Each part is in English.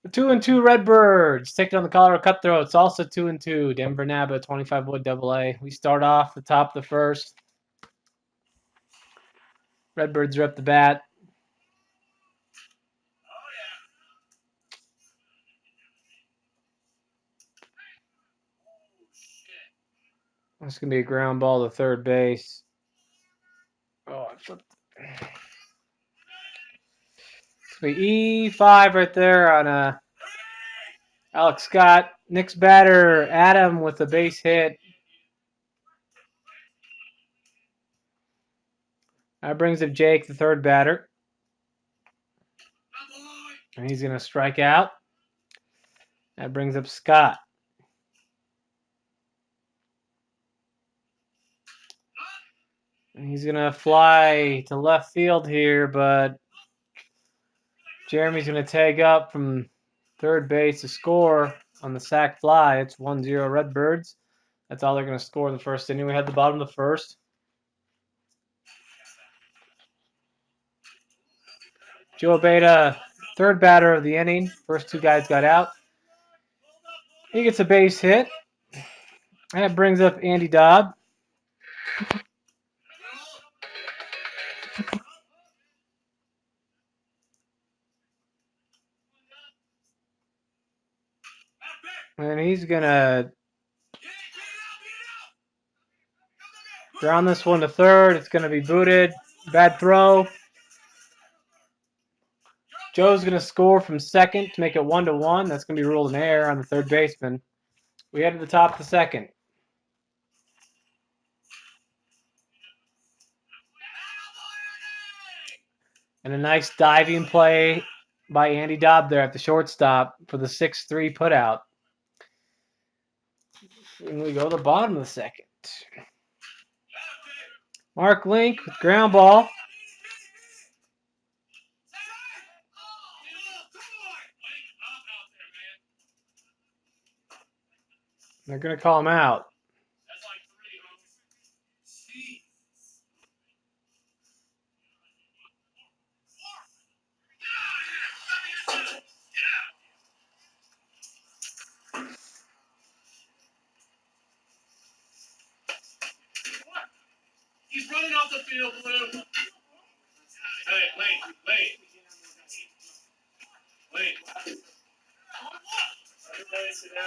The 2-2 Redbirds taking on the Colorado Cutthroats, also 2-2. Denver NABA 25 wood AA. We start off the top of the first. Redbirds are up the bat. It's gonna be a ground ball to third base. Oh, I flipped. It's gonna be E5 right there on Alex Scott. Next batter, Adam with a base hit. That brings up Jake, the third batter. And he's gonna strike out. That brings up Scott. And he's gonna fly to left field here, but Jeremy's gonna tag up from third base to score on the sac fly. It's 1-0 Redbirds. That's all they're gonna score in the first inning. We had the bottom of the first. Joe Beta, third batter of the inning. First two guys got out. He gets a base hit. That brings up Andy Dobb. And he's gonna ground this one to third. It's gonna be booted. Bad throw. Joe's gonna score from second to make it 1-1. That's gonna be ruled an error on the third baseman. We head to the top of the second. And a nice diving play by Andy Dobb there at the shortstop for the 6-3 putout. And we go to the bottom of the second. Mark Link with ground ball. They're going to call him out. He's running off the field, Blue. Hey, wait. Everybody sit down.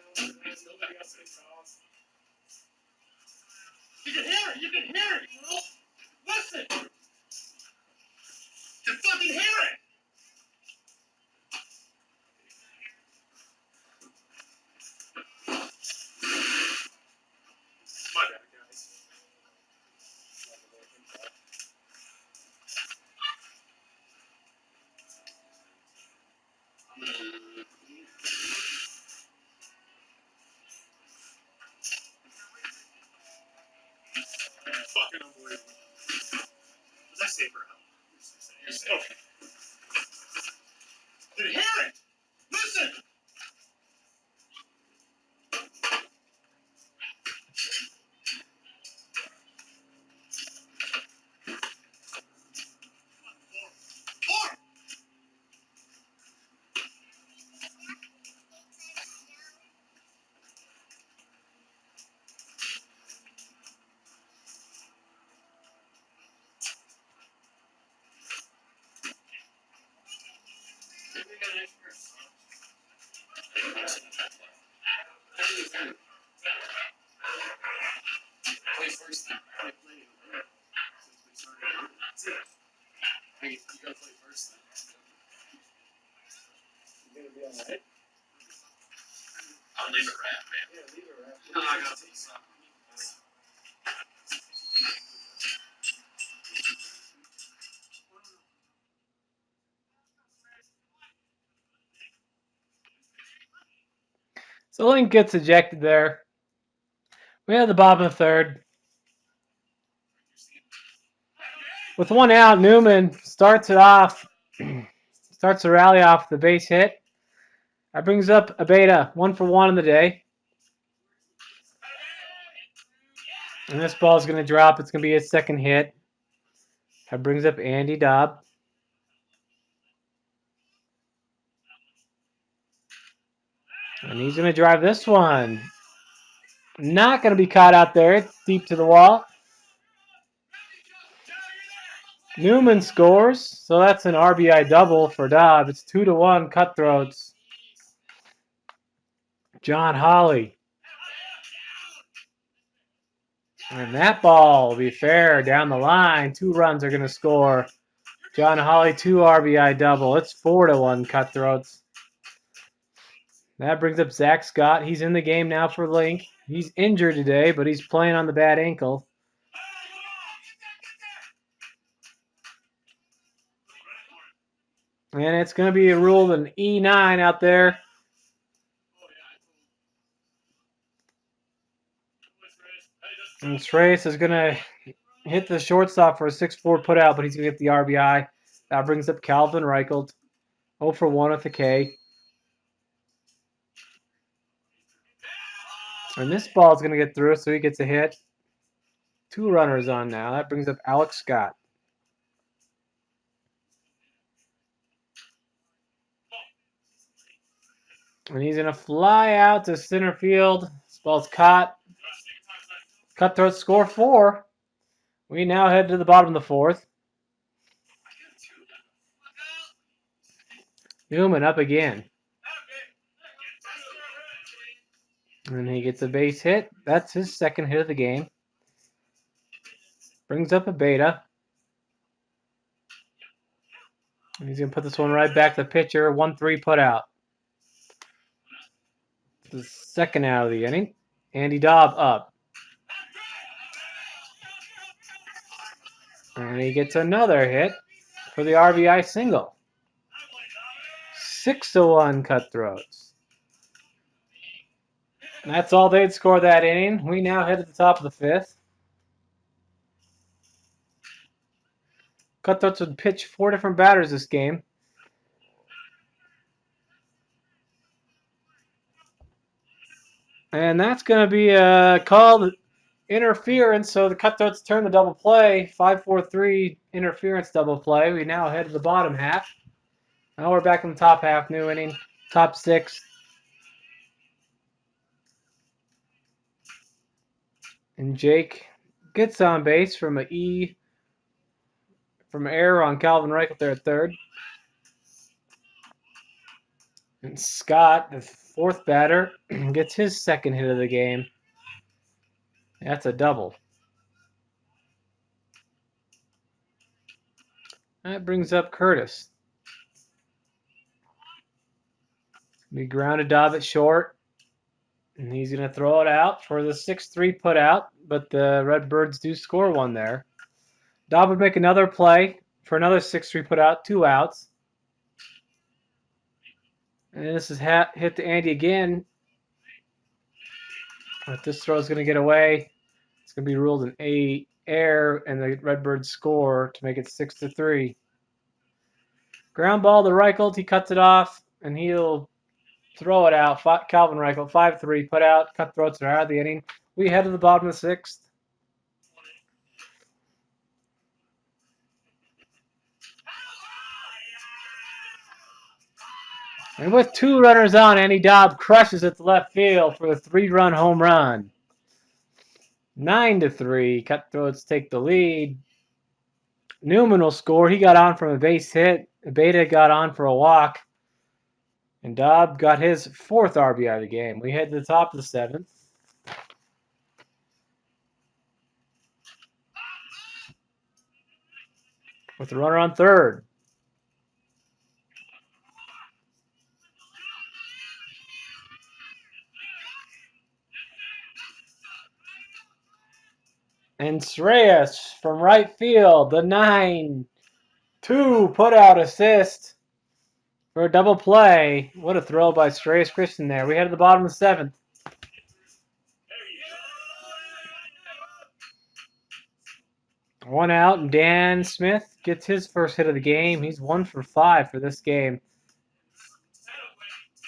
Nobody else gets off. You can hear it. Listen. You fucking hear it. My bad, guys. Fucking unbelievable. Was I safer out? Okay. Did you hear it? Listen! I'll leave it wrapped, man. Yeah, leave it wrapped. No, I gotta take some. So Link gets ejected there. We have the bottom of the third. With one out, Newman starts it off. Starts the rally off the base hit. That brings up Abeda, 1-for-1 in the day. And this ball is going to drop. It's going to be his second hit. That brings up Andy Dobb. And he's going to drive this one. Not going to be caught out there. Deep to the wall. Newman scores. So that's an RBI double for Dobb. It's 2-1 Cutthroats. John Holly. And that ball will be fair down the line. 2 runs are going to score. John Holly, 2 RBI double. It's 4-1 Cutthroats. That brings up Zach Scott. He's in the game now for Link. He's injured today, but he's playing on the bad ankle. And it's going to be ruled an E9 out there. And Trace is going to hit the shortstop for a 6-4 putout, but he's going to get the RBI. That brings up Calvin Reichelt. 0 for 1 with the K. And this ball is going to get through, so he gets a hit. 2 runners on now. That brings up Alex Scott. And he's going to fly out to center field. This ball's caught. Cutthroats score 4. We now head to the bottom of the 4th. Newman up again. And he gets a base hit. That's his second hit of the game. Brings up a beta. And he's going to put this one right back to the pitcher. 1-3 put out. The second out of the inning. Andy Dobb up. And he gets another hit for the RBI single. 6-1 Cutthroats. And that's all they'd score that inning. We now head to the top of the 5th. Cutthroats would pitch 4 different batters this game. And that's going to be called interference. So the Cutthroats turn the double play. 5-4-3 interference double play. We now head to the bottom half. Now we're back in the top half, new inning. Top 6. And Jake gets on base from an error on Calvin Reichelt there at third. And Scott, the 4th batter, gets his second hit of the game. That's a double. That brings up Curtis. We ground a Dobb at short. And he's going to throw it out for the 6-3 put out. But the Redbirds do score 1 there. Dobb would make another play for another 6-3 put out. 2 outs. And this is hit to Andy again. But this throw is going to get away. It's going to be ruled an error, and the Redbirds score to make it 6-3. Ground ball to Reichelt. He cuts it off, and he'll throw it out. Calvin Reichelt, 5-3, put out. Cutthroats are out of the inning. We head to the bottom of the 6th. And with 2 runners on, Andy Dobb crushes it to left field for the 3-run home run. 9-3. Cutthroats take the lead. Newman will score. He got on from a base hit. Beta got on for a walk. And Dobb got his 4th RBI of the game. We head to the top of the 7th. With the runner on third. And Sreyas from right field, the 9-2 put-out assist for a double play. What a throw by Sreyas Christian there. We head to the bottom of the 7th. One out, and Dan Smith gets his first hit of the game. He's 1 for 5 for this game.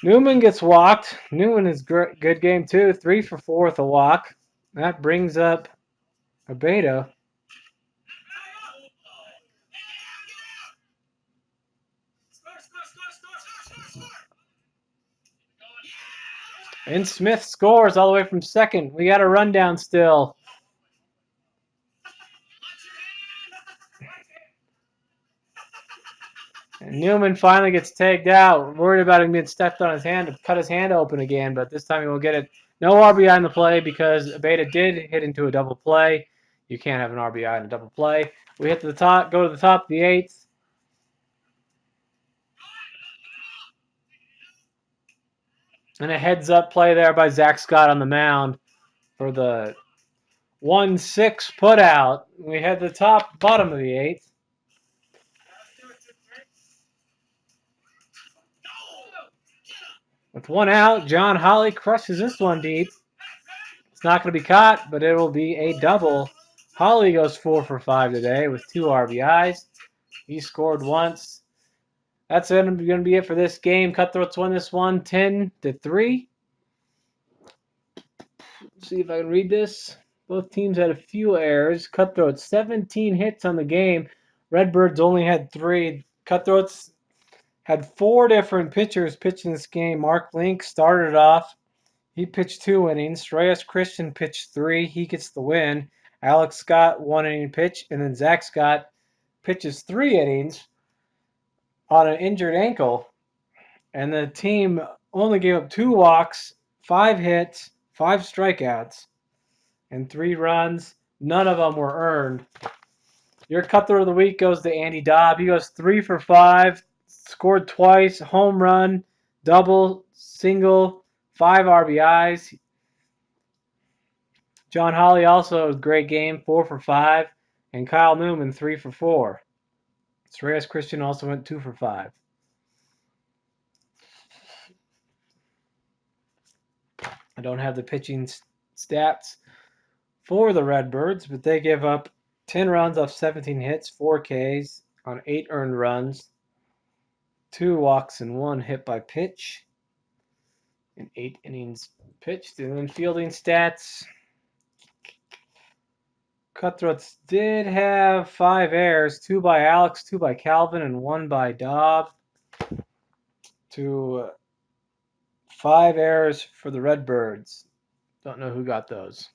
Newman gets walked. Newman is good game too. 3 for 4 with a walk. That brings up a beta. And Smith scores all the way from second. We got a rundown still. And Newman finally gets tagged out. Worried about him getting stepped on his hand to cut his hand open again, but this time he will get it. No RBI in the play because Beta did hit into a double play. You can't have an RBI in a double play. We hit to the top, go to the top of the eighth. And a heads-up play there by Zach Scott on the mound for the 1-6 putout. We had the bottom of the eighth. With one out, John Holly crushes this one deep. It's not going to be caught, but it will be a double. Holly goes 4 for 5 today with 2 RBIs. He scored once. That's going to be it for this game. Cutthroats win this one 10-3. See if I can read this. Both teams had a few errors. Cutthroats 17 hits on the game. Redbirds only had 3. Cutthroats had 4 different pitchers pitching this game. Mark Link started off. He pitched 2 innings. Reyes Christian pitched 3. He gets the win. Alex Scott 1 inning pitch, and then Zach Scott pitches 3 innings on an injured ankle. And the team only gave up 2 walks, 5 hits, 5 strikeouts, and 3 runs. None of them were earned. Your Cutthroat of the Week goes to Andy Dobb. He goes 3 for 5, scored twice, home run, double, single, 5 RBIs. John Holly also a great game, 4 for 5, and Kyle Newman 3 for 4. Reyes Christian also went 2 for 5. I don't have the pitching stats for the Redbirds, but they give up 10 runs off 17 hits, 4 Ks on 8 earned runs, 2 walks and 1 hit by pitch, and 8 innings pitched. And then fielding stats. Cutthroats did have 5 errors, 2 by Alex, 2 by Calvin, and 1 by Dobb. 5 errors for the Redbirds. Don't know who got those.